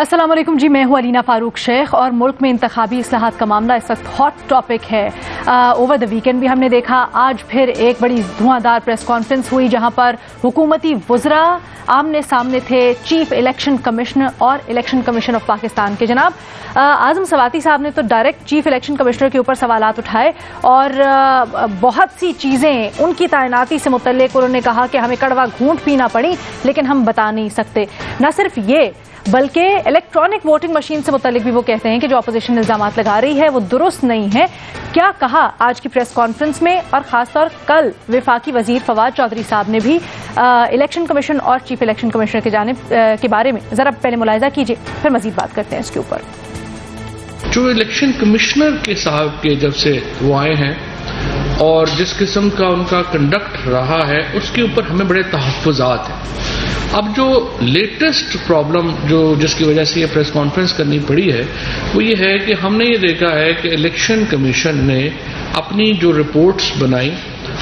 السلام علیکم جی، میں ہوں علینا فاروق شیخ اور ملک میں انتخابی اصلاحات کا معاملہ اس وقت ہاٹ ٹاپک ہے۔ اوور دا ویکینڈ بھی ہم نے دیکھا، آج پھر ایک بڑی دھواں دار پریس کانفرنس ہوئی جہاں پر حکومتی وزراء آمنے سامنے تھے چیف الیکشن کمشنر اور الیکشن کمیشن آف پاکستان کے جناب اعظم سواتی صاحب نے تو ڈائریکٹ چیف الیکشن کمشنر کے اوپر سوالات اٹھائے اور بہت سی چیزیں ان کی تعیناتی سے متعلق انہوں نے کہا کہ ہمیں کڑوا گھونٹ پینا پڑی لیکن ہم بتا نہیں سکتے۔ نہ صرف یہ بلکہ الیکٹرانک ووٹنگ مشین سے متعلق بھی وہ کہتے ہیں کہ جو اپوزیشن الزامات لگا رہی ہے وہ درست نہیں ہے۔ کیا کہا آج کی پریس کانفرنس میں، اور خاص طور کل وفاقی وزیر فواد چودھری صاحب نے بھی الیکشن کمیشن اور چیف الیکشن کمشنر کی جانب کے بارے میں ذرا پہلے ملاحظہ کیجیے، پھر مزید بات کرتے ہیں اس کے اوپر۔ جو الیکشن کمشنر کے صاحب کے جب سے وہ آئے ہیں اور جس قسم کا ان کا کنڈکٹ رہا ہے اس کے اوپر ہمیں بڑے تحفظات ہیں۔ اب جو لیٹسٹ پرابلم جس کی وجہ سے یہ پریس کانفرنس کرنی پڑی ہے وہ یہ ہے کہ ہم نے یہ دیکھا ہے کہ الیکشن کمیشن نے اپنی جو رپورٹس بنائی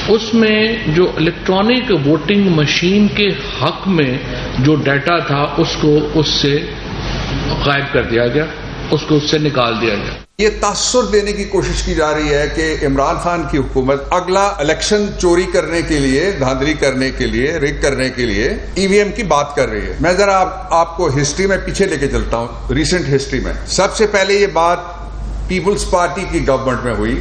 اس میں جو الیکٹرانک ووٹنگ مشین کے حق میں جو ڈیٹا تھا اس کو اس سے غائب کر دیا گیا، اس کو اس سے نکال دیا گیا۔ یہ تاثر دینے کی کوشش کی جا رہی ہے کہ عمران خان کی حکومت اگلا الیکشن چوری کرنے کے لیے، دھاندلی کرنے کے لیے، ریگ کرنے کے لیے ای وی ایم کی بات کر رہی ہے۔ میں ذرا آپ کو ہسٹری میں پیچھے لے کے چلتا ہوں، ریسنٹ ہسٹری میں سب سے پہلے یہ بات پیپلز پارٹی کی گورنمنٹ میں ہوئی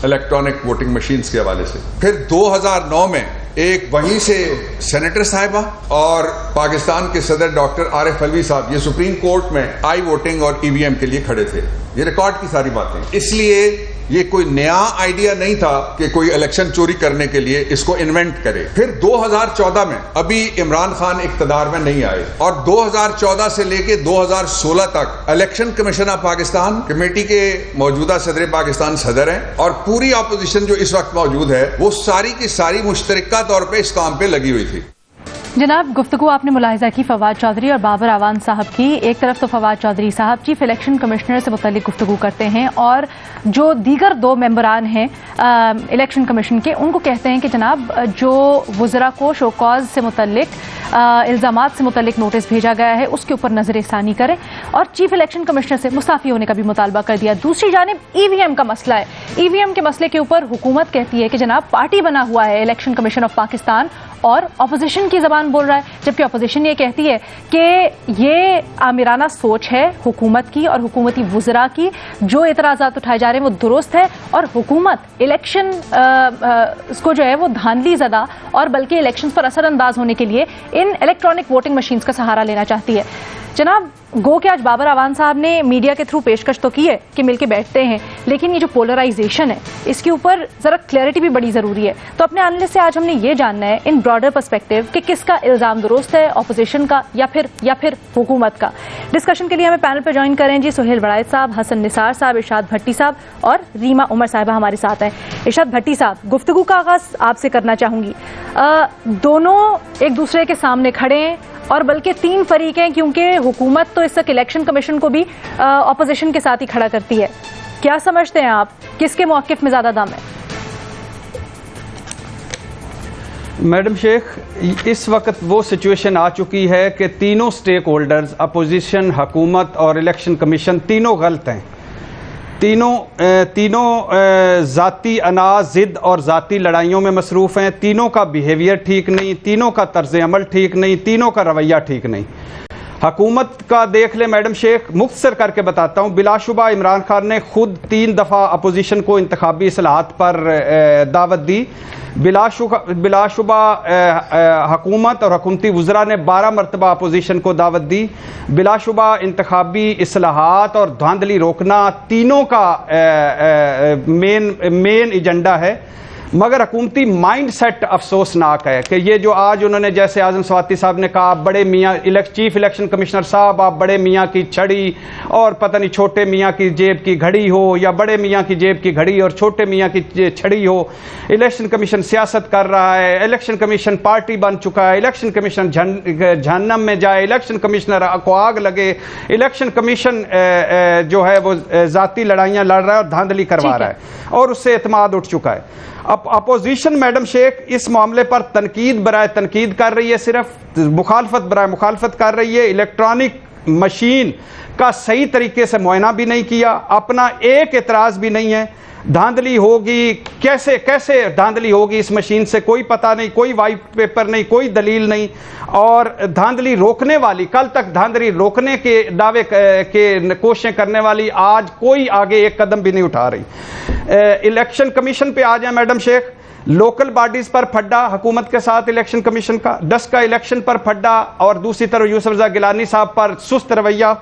الیکٹرانک ووٹنگ مشینز کے حوالے سے، پھر 2009 میں ایک وہیں سے سینیٹر صاحبہ اور پاکستان کے صدر ڈاکٹر عارف علوی صاحب یہ سپریم کورٹ میں آئی ووٹنگ اور ای وی ایم کے لیے کھڑے تھے۔ یہ ریکارڈ کی ساری باتیں، اس لیے یہ کوئی نیا آئیڈیا نہیں تھا کہ کوئی الیکشن چوری کرنے کے لیے اس کو انوینٹ کرے۔ پھر 2014 میں ابھی عمران خان اقتدار میں نہیں آئے اور 2014 سے لے کے 2016 تک election commission of Pakistan committee کے موجودہ صدر پاکستان صدر ہیں اور پوری اپوزیشن جو اس وقت موجود ہے وہ ساری کی ساری مشترکہ طور پہ اس کام پہ لگی ہوئی تھی۔ جناب گفتگو آپ نے ملاحظہ کی فواد چودھری اور بابر اعوان صاحب کی۔ ایک طرف تو فواد چودھری صاحب چیف الیکشن کمشنر سے متعلق گفتگو کرتے ہیں اور جو دیگر دو ممبران ہیں الیکشن کمیشن کے ان کو کہتے ہیں کہ جناب جو وزراء کو شو کاز سے متعلق الزامات سے متعلق نوٹس بھیجا گیا ہے اس کے اوپر نظر ثانی کریں اور چیف الیکشن کمشنر سے مستعفی ہونے کا بھی مطالبہ کر دیا۔ دوسری جانب ای وی ایم کا مسئلہ ہے، ای وی ایم کے مسئلے کے اوپر حکومت کہتی ہے کہ جناب پارٹی بنا ہوا ہے الیکشن کمیشن آف پاکستان اور اپوزیشن کی زبان بول رہا ہے، جبکہ اپوزیشن یہ کہتی ہے کہ یہ آمرانہ سوچ ہے حکومت کی اور حکومتی وزراء کی، جو اعتراضات اٹھائے جا رہے ہیں وہ درست ہے اور حکومت الیکشن اس کو جو ہے وہ دھاندلی زدہ اور بلکہ الیکشن پر اثر انداز ہونے کے لیے ان الیکٹرانک ووٹنگ مشینز کا سہارا لینا چاہتی ہے۔ جناب گو کہ آج بابر اعوان صاحب نے میڈیا کے تھرو پیشکش تو کی ہے کہ مل کے بیٹھتے ہیں، لیکن یہ جو پولرائزیشن ہے اس کے اوپر ذرا کلیئرٹی بھی بڑی ضروری ہے۔ تو اپنے اینالسٹ سے آج ہم نے یہ جاننا ہے ان براڈر پرسپیکٹو کہ کس کا الزام درست ہے، اپوزیشن کا یا پھر حکومت کا۔ ڈسکشن کے لیے ہمیں پینل پہ جوائن کریں جی سہیل بڑائچ صاحب، حسن نثار صاحب، ارشاد بھٹی صاحب اور ریما عمر صاحبہ ہمارے ساتھ ہیں۔ ارشاد بھٹی صاحب، گفتگو کا آغاز آپ سے کرنا چاہوں گی۔ دونوں ایک دوسرے کے سامنے کھڑے ہیں اور بلکہ تین فریق ہیں کیونکہ حکومت تو اس وقت الیکشن کمیشن کو بھی اپوزیشن کے ساتھ ہی کھڑا کرتی ہے۔ کیا سمجھتے ہیں آپ کس کے موقف میں زیادہ دم ہے؟ میڈم شیخ، اس وقت وہ سچویشن آ چکی ہے کہ تینوں سٹیک ہولڈرز اپوزیشن، حکومت اور الیکشن کمیشن تینوں غلط ہیں۔ تینوں ذاتی انا، ضد اور ذاتی لڑائیوں میں مصروف ہیں۔ تینوں کا بیہیویئر ٹھیک نہیں، تینوں کا طرز عمل ٹھیک نہیں، تینوں کا رویہ ٹھیک نہیں۔ حکومت کا دیکھ لیں میڈم شیخ، مختصر کر کے بتاتا ہوں۔ بلا شبہ عمران خان نے خود 3 دفعہ اپوزیشن کو انتخابی اصلاحات پر دعوت دی۔ بلا شبہ حکومت اور حکومتی وزراء نے 12 مرتبہ اپوزیشن کو دعوت دی۔ بلا شبہ انتخابی اصلاحات اور دھاندلی روکنا تینوں کا مین ایجنڈا ہے، مگر حکومتی مائنڈ سیٹ افسوسناک ہے کہ یہ جو آج انہوں نے جیسے اعظم سواتی صاحب نے کہا بڑے میاں چیف الیکشن کمشنر صاحب آپ بڑے میاں کی چھڑی اور پتہ نہیں چھوٹے میاں کی جیب کی گھڑی ہو یا بڑے میاں کی جیب کی گھڑی اور چھوٹے میاں کی چھڑی ہو، الیکشن کمیشن سیاست کر رہا ہے، الیکشن کمیشن پارٹی بن چکا ہے، الیکشن کمیشن جہنم میں جائے، الیکشن کمشنر کو آگ لگے، الیکشن کمیشن جو ہے وہ ذاتی لڑائیاں لڑ رہا ہے اور دھاندلی کروا رہا ہے اور اس سے اعتماد اٹھ چکا ہے۔ اب اپوزیشن میڈم شیخ اس معاملے پر تنقید برائے تنقید کر رہی ہے، صرف مخالفت برائے مخالفت کر رہی ہے۔ الیکٹرانک مشین کا صحیح طریقے سے معائنہ بھی نہیں کیا, اپنا ایک اعتراض بھی نہیں ہے. دھاندلی ہوگی, کیسے دھاندلی ہوگی اس مشین سے کوئی پتہ نہیں, کوئی وائٹ پیپر نہیں, کوئی دلیل نہیں. اور دھاندلی روکنے والی, کل تک دھاندلی روکنے کے دعوے کے کوششیں کرنے والی آج کوئی آگے ایک قدم بھی نہیں اٹھا رہی. الیکشن کمیشن پہ آ جائیں میڈم شیخ, لوکل باڈیز پر پھڈا حکومت کے ساتھ الیکشن کمیشن کا, 10 کا الیکشن پر پھڈا, اور دوسری طرف یوسف رضا گیلانی صاحب پر سست رویہ,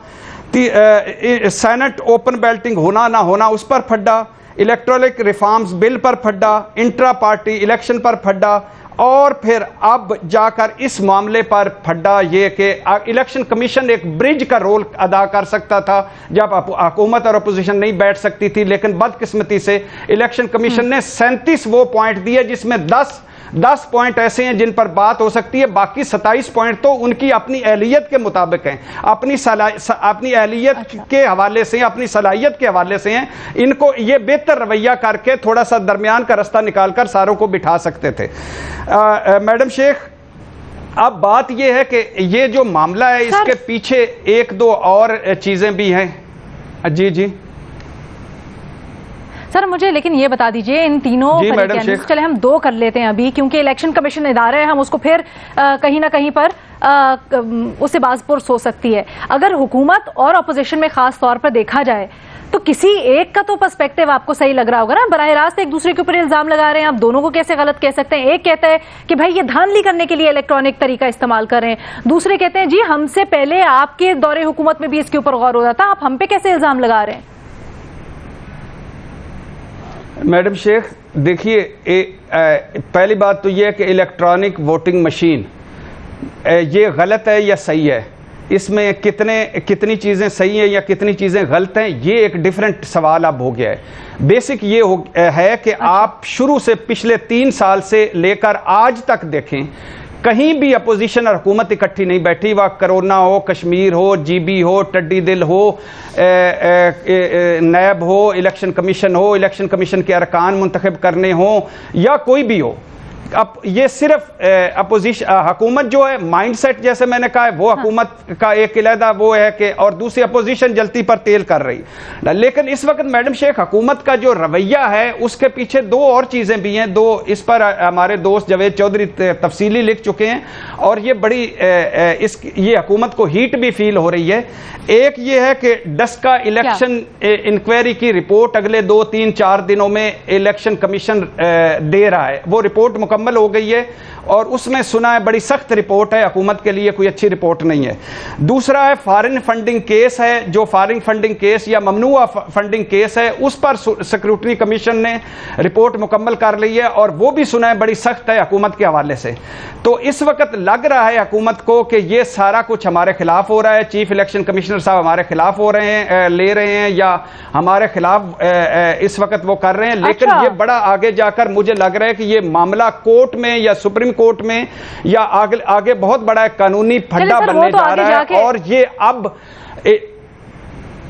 سینٹ اوپن بیلٹنگ ہونا نہ ہونا اس پر پھڈا, الیکٹرالک ریفارمز بل پر پھڈا, انٹرا پارٹی الیکشن پر پھڈا, اور پھر اب جا کر اس معاملے پر پھڈا یہ کہ الیکشن کمیشن ایک برج کا رول ادا کر سکتا تھا جب حکومت اور اپوزیشن نہیں بیٹھ سکتی تھی, لیکن بدقسمتی سے الیکشن کمیشن نے 37 وہ پوائنٹ دیے جس میں 10 پوائنٹ ایسے ہیں جن پر بات ہو سکتی ہے, باقی 27 پوائنٹ تو ان کی اپنی اہلیت کے مطابق ہیں, اپنی اہلیت کے حوالے سے, اپنی صلاحیت کے حوالے سے ہیں. ان کو یہ بہتر رویہ کر کے تھوڑا سا درمیان کا رستہ نکال کر ساروں کو بٹھا سکتے تھے. میڈم شیخ, اب بات یہ ہے کہ یہ جو معاملہ ہے اس کے پیچھے ایک دو اور چیزیں بھی ہیں. جی سر مجھے لیکن یہ بتا دیجئے ان تینوں چلے ہم 2 کر لیتے ہیں ابھی, کیونکہ الیکشن کمیشن ادارہ ہے, ہم اس کو پھر کہیں نہ کہیں پر اس سے باز پرس ہو سکتی ہے. اگر حکومت اور اپوزیشن میں خاص طور پر دیکھا جائے تو کسی ایک کا تو پرسپیکٹیو آپ کو صحیح لگ رہا ہوگا نا, براہ راست ایک دوسرے کے اوپر الزام لگا رہے ہیں, آپ دونوں کو کیسے غلط کہہ سکتے ہیں؟ ایک کہتا ہے کہ بھائی یہ دھاندلی کرنے کے لیے الیکٹرانک طریقہ استعمال کر رہے ہیں, دوسرے کہتے ہیں جی ہم سے پہلے آپ کے دور حکومت میں بھی اس کے اوپر غور ہوتا تھا, آپ ہم پہ کیسے الزام لگا رہے ہیں؟ میڈم شیخ دیکھیے, پہلی بات تو یہ ہے کہ الیکٹرانک ووٹنگ مشین یہ غلط ہے یا صحیح ہے, اس میں کتنی چیزیں صحیح ہیں یا کتنی چیزیں غلط ہیں, یہ ایک ڈیفرنٹ سوال اب ہو گیا ہے. بیسک یہ ہے کہ آپ شروع سے پچھلے 3 سال سے لے کر آج تک دیکھیں, کہیں بھی اپوزیشن اور حکومت اکٹھی نہیں بیٹھی, وہ کرونا ہو, کشمیر ہو, جی بی ہو, ٹڈی دل ہو, نیب ہو, الیکشن کمیشن ہو, الیکشن کمیشن کے ارکان منتخب کرنے ہوں یا کوئی بھی ہو. اب یہ صرف اپوزیشن حکومت جو ہے مائنڈ سیٹ جیسے میں نے کہا ہے وہ حکومت کا ایک علیحدہ وہ ہے کہ, اور دوسری اپوزیشن جلتی پر تیل کر رہی. لیکن اس وقت میڈم شیخ حکومت کا جو رویہ ہے اس کے پیچھے 2 اور چیزیں بھی ہیں. اس پر ہمارے دوست جاوید چودھری تفصیلی لکھ چکے ہیں, اور یہ بڑی یہ حکومت کو ہیٹ بھی فیل ہو رہی ہے. ایک یہ ہے کہ ڈسکا الیکشن انکوائری کی رپورٹ اگلے 2-3-4 دنوں میں الیکشن کمیشن دے رہا ہے, وہ رپورٹ مکمل ہو گئی ہے, اور اس میں سنا ہے بڑی سخت رپورٹ ہے, حکومت کے لیے کوئی اچھی رپورٹ نہیں ہے. دوسرا ہے فارن فنڈنگ کیس ہے, جو فارن فنڈنگ کیس یا ممنوع فنڈنگ کیس ہے اس پر سیکورٹی کمیشن نے رپورٹ مکمل کر لی ہے, اور وہ بھی سنا ہے بڑی سخت ہے حکومت کے حوالے سے. تو اس وقت لگ رہا ہے حکومت کو کہ یہ سارا کچھ ہمارے خلاف ہو رہا ہے, چیف الیکشن کمشنر صاحب ہمارے خلاف ہو رہے ہیں, لے رہے ہیں یا ہمارے خلاف اس وقت وہ کر رہے ہیں. لیکن یہ بڑا آگے جا کر مجھے لگ رہا ہے کہ یہ معاملہ کورٹ میں یا سپریم کورٹ میں یا آگے بہت بڑا ایک قانونی پھڈا بننے جا رہا ہے, اور یہ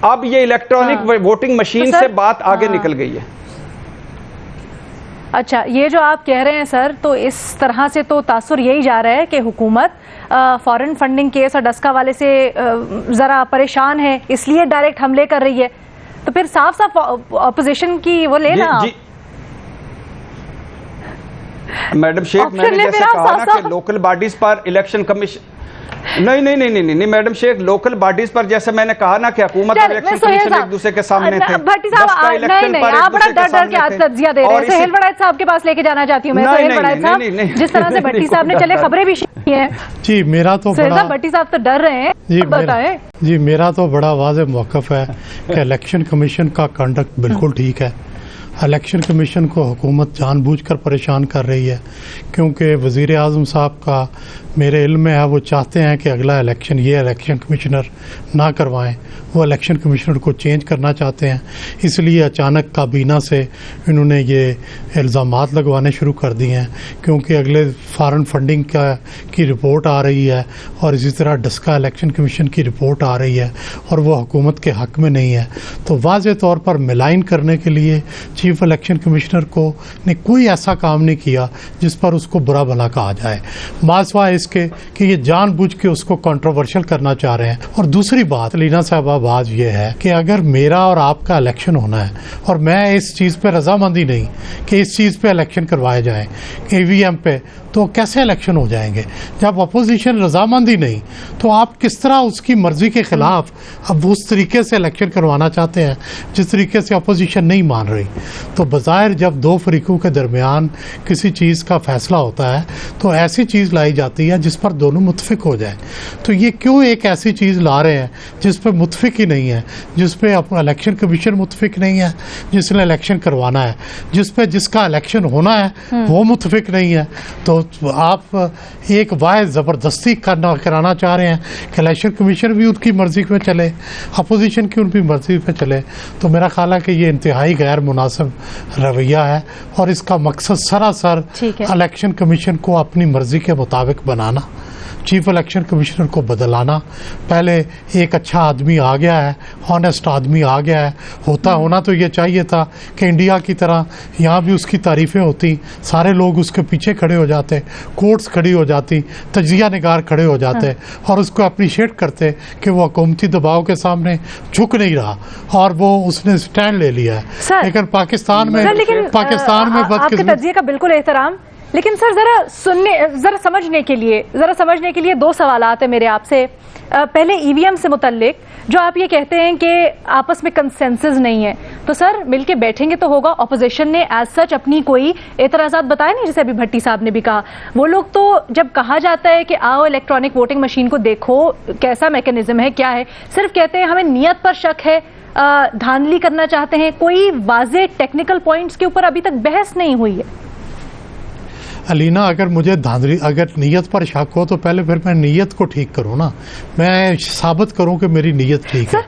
اب یہ الیکٹرانک ووٹنگ مشین سے بات آگے نکل گئی ہے. اچھا, یہ جو آپ کہہ رہے ہیں سر, تو اس طرح سے تو تاثر یہی جا رہا ہے کہ حکومت فارن فنڈنگ کیس اور ڈسکا والے سے ذرا پریشان ہے, اس لیے ڈائریکٹ حملے کر رہی ہے. تو پھر صاف اپوزیشن کی وہ لے نا. میڈم شیخ میں نے جیسے کہا نا کہ لوکل باڈیز پر الیکشن کمیشن نہیں میڈم شیخ, لوکل باڈیز پر جیسے میں نے کہا نا کہ حکومت اور الیکشن کمیشن ایک دوسرے کے سامنے تھے. بھٹی صاحب نہیں, آپ بڑا ڈر کے آج تجزیہ دے رہے ہیں. سہیل وڑائچ صاحب کے پاس لے کے جانا چاہتی ہوں میں. سہیل وڑائچ صاحب جس طرح سے بھٹی صاحب نے چلے خبریں بھی شیئر ہیں. جی میرا تو بڑا, بھٹی صاحب تو ڈر رہے ہیں, بتائیں. جی میرا تو بڑا واضح موقف ہے کہ الیکشن کمیشن کا کنڈکٹ بالکل ٹھیک ہے. الیکشن کمیشن کو حکومت جان بوجھ کر پریشان کر رہی ہے, کیونکہ وزیر اعظم صاحب کا میرے علم میں ہے وہ چاہتے ہیں کہ اگلا الیکشن یہ الیکشن کمشنر نہ کروائیں, وہ الیکشن کمشنر کو چینج کرنا چاہتے ہیں. اس لیے اچانک کابینہ سے انہوں نے یہ الزامات لگوانے شروع کر دیے ہیں, کیونکہ اگلے فارن فنڈنگ کی رپورٹ آ رہی ہے, اور اسی طرح ڈسکا الیکشن کمیشن کی رپورٹ آ رہی ہے, اور وہ حکومت کے حق میں نہیں ہے. تو واضح طور پر ملائن کرنے کے لیے چیف الیکشن کمشنر کو نے کوئی ایسا کام نہیں کیا جس پر اس کو برا بھلا کہا جائے. ماسوا اس کے کہ یہ جان بوجھ کے اس کو کنٹروورشل کرنا چاہ رہے ہیں. اور دوسری بات لینا صاحبہ بات یہ ہے کہ اگر میرا اور آپ کا الیکشن ہونا ہے اور میں اس چیز پہ رضامندی نہیں کہ اس چیز پہ الیکشن کروائے جائیں EVM پہ, تو کیسے الیکشن ہو جائیں گے؟ جب اپوزیشن رضامندی نہیں تو آپ کس طرح اس کی مرضی کے خلاف اب اس طریقے سے الیکشن کروانا چاہتے ہیں جس طریقے سے اپوزیشن نہیں مان رہی؟ تو بظاہر جب دو فریقوں کے درمیان کسی چیز کا فیصلہ ہوتا ہے تو ایسی چیز لائی جاتی ہے جس پر دونوں متفق ہو جائیں. تو یہ کیوں ایک ایسی چیز لا رہے ہیں جس پہ متفق ہی نہیں ہے, جس پہ الیکشن کمیشن متفق نہیں ہے جس نے الیکشن کروانا ہے, جس کا الیکشن ہونا ہے وہ متفق نہیں ہے؟ تو آپ ایک واحد زبردستی کرانا چاہ رہے ہیں کہ الیکشن کمیشن بھی ان کی مرضی پہ چلے, اپوزیشن کی ان کی مرضی پہ چلے. تو میرا خیال ہے کہ یہ انتہائی غیر مناسب رویہ ہے اور اس کا مقصد سراسر الیکشن کمیشن کو اپنی مرضی کے مطابق بنانا, چیف الیکشن کمشنر کو بدلانا. پہلے ایک اچھا آدمی آ گیا ہے, آنیسٹ آدمی آ گیا ہے, ہونا تو یہ چاہیے تھا کہ انڈیا کی طرح یہاں بھی اس کی تعریفیں ہوتی, سارے لوگ اس کے پیچھے کھڑے ہو جاتے, کورٹس کھڑی ہو جاتی, تجزیہ نگار کھڑے ہو جاتے اور اس کو اپریشیٹ کرتے کہ وہ حکومتی دباؤ کے سامنے جھک نہیں رہا اور وہ اس نے اسٹینڈ لے لیا ہے. لیکن پاکستان میں تجزیے کا بالکل احترام, لیکن سر ذرا سمجھنے کے لیے دو سوالات ہیں میرے آپ سے. پہلے EVM سے متعلق جو آپ یہ کہتے ہیں کہ آپس میں کنسنسس نہیں ہے, تو سر مل کے بیٹھیں گے تو ہوگا. اپوزیشن نے ایز سچ اپنی کوئی اعتراضات بتائے نہیں, جیسے ابھی بھٹی صاحب نے بھی کہا. وہ لوگ تو جب کہا جاتا ہے کہ آؤ الیکٹرانک ووٹنگ مشین کو دیکھو کیسا میکینزم ہے, کیا ہے, صرف کہتے ہیں ہمیں نیت پر شک ہے, دھاندلی کرنا چاہتے ہیں. کوئی واضح ٹیکنیکل پوائنٹس کے اوپر ابھی تک بحث نہیں ہوئی ہے. علینا, اگر مجھے اگر نیت پر شک ہو تو پہلے پھر میں نیت کو ٹھیک کروں نا, میں ثابت کروں کہ میری نیت ٹھیک ہے.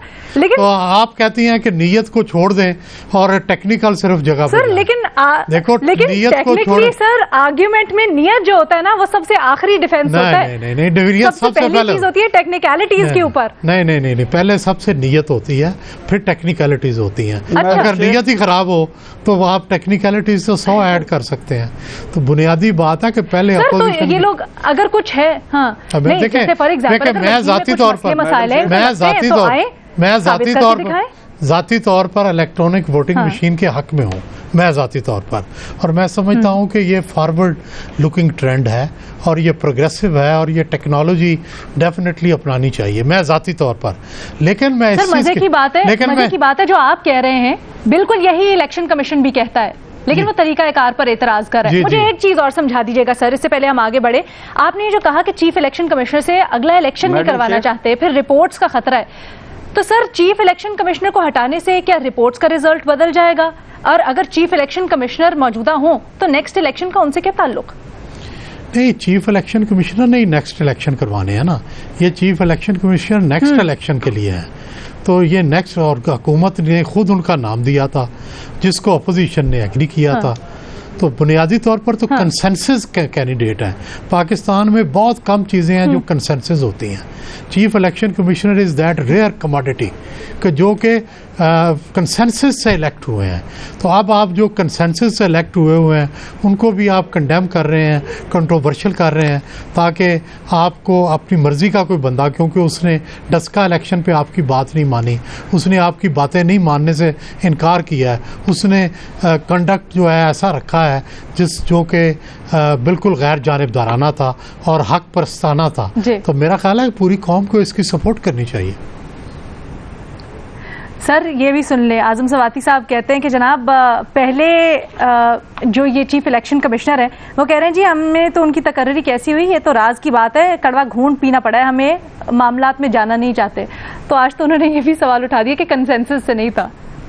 تو آپ کہتی ہیں کہ نیت کو چھوڑ دیں اور ٹیکنیکل صرف جگہ پر. لیکن دیکھو نیت کو چھوڑ, سر آرگیومنٹ میں نیت جو ہوتا ہے نا وہ سب سے آخری ڈیفینس ہوتا ہے. نہیں, سب سے پہلی چیز ہوتی ہے ٹیکنیکلٹیز کے اوپر. نہیں, پہلے سب سے نیت ہوتی ہے پھر ٹیکنیکلٹیز ہوتی ہیں. اگر نیت ہی خراب ہو تو آپ ٹیکنیکلٹیز تو 100 ایڈ کر سکتے ہیں. تو بنیادی بات ہے کہ پہلے یہ لوگ اگر کچھ ہے, ہاں فار ایگزامپل میں ذاتی طور پر الیکٹرانک ووٹنگ مشین کے حق میں ہوں, میں ذاتی طور پر, اور میں سمجھتا ہوں کہ یہ فارورڈ لکنگ ٹرینڈ ہے اور یہ پروگریسو ہے اور یہ ٹیکنالوجی ڈیفینیٹلی اپنانی چاہیے, میں ذاتی طور پر. لیکن میں مزے کی بات ہے جو آپ کہہ رہے ہیں, بالکل یہی الیکشن کمیشن بھی کہتا ہے, لیکن وہ طریقہ کار پر اعتراض کر رہا ہے. مجھے ایک چیز اور سمجھا دیجیے گا سر, اس سے پہلے ہم آگے بڑھے. آپ نے جو کہا کہ چیف الیکشن کمشنر سے اگلا الیکشن نہیں کروانا چاہتے, پھر رپورٹس کا خطرہ ہے, تو سر چیف الیکشن کمشنر کو ہٹانے سے کیا رپورٹس کا ریزلٹ بدل جائے گا؟ اور اگر چیف الیکشن کمشنر موجودہ ہوں تو نیکسٹ الیکشن کا ان سے کیا تعلق؟ نہیں, چیف الیکشن کمشنر نہیں نیکسٹ الیکشن کروانے ہیں نا, یہ chief election commissioner next election کے لیے ہے. تو یہ نیکسٹ, اور حکومت نے خود ان کا نام دیا تھا جس کو اپوزیشن نے ایگری کیا تھا. تو بنیادی طور پر تو کنسنسس کینڈیڈیٹ ہیں. پاکستان میں بہت کم چیزیں ہیں جو کنسنسس ہوتی ہیں. Chief election commissioner is that rare commodity کہ جو کہ کنسنسس سے الیکٹ ہوئے ہیں. تو اب آپ جو کنسنسس سے الیکٹ ہوئے ہیں ان کو بھی آپ کنڈیم کر رہے ہیں, کنٹروورشل کر رہے ہیں, تاکہ آپ کو اپنی مرضی کا کوئی بندہ, کیونکہ اس نے ڈسکا الیکشن پہ آپ کی بات نہیں مانی, اس نے آپ کی باتیں نہیں ماننے سے انکار کیا ہے, اس نے کنڈکٹ جو ہے ایسا رکھا ہے جو کہ بالکل غیر جانبدارانہ تھا اور حق پرستانہ تھا. تو میرا خیال ہے پوری قوم کو اس کی سپورٹ کرنی چاہیے. سر یہ بھی سن لیں, اعظم سواتی صاحب کہتے ہیں کہ جناب پہلے جو یہ چیف الیکشن کمشنر ہیں وہ کہہ رہے ہیں جی ہمیں تو ان کی تقرری کیسی ہوئی, یہ تو راز کی بات ہے, کڑوا گھونٹ پینا پڑا ہے, ہمیں معاملات میں جانا نہیں چاہتے. تو آج تو انہوں نے یہ بھی سوال اٹھا دیا کہ کنسنسس سے نہیں تھا.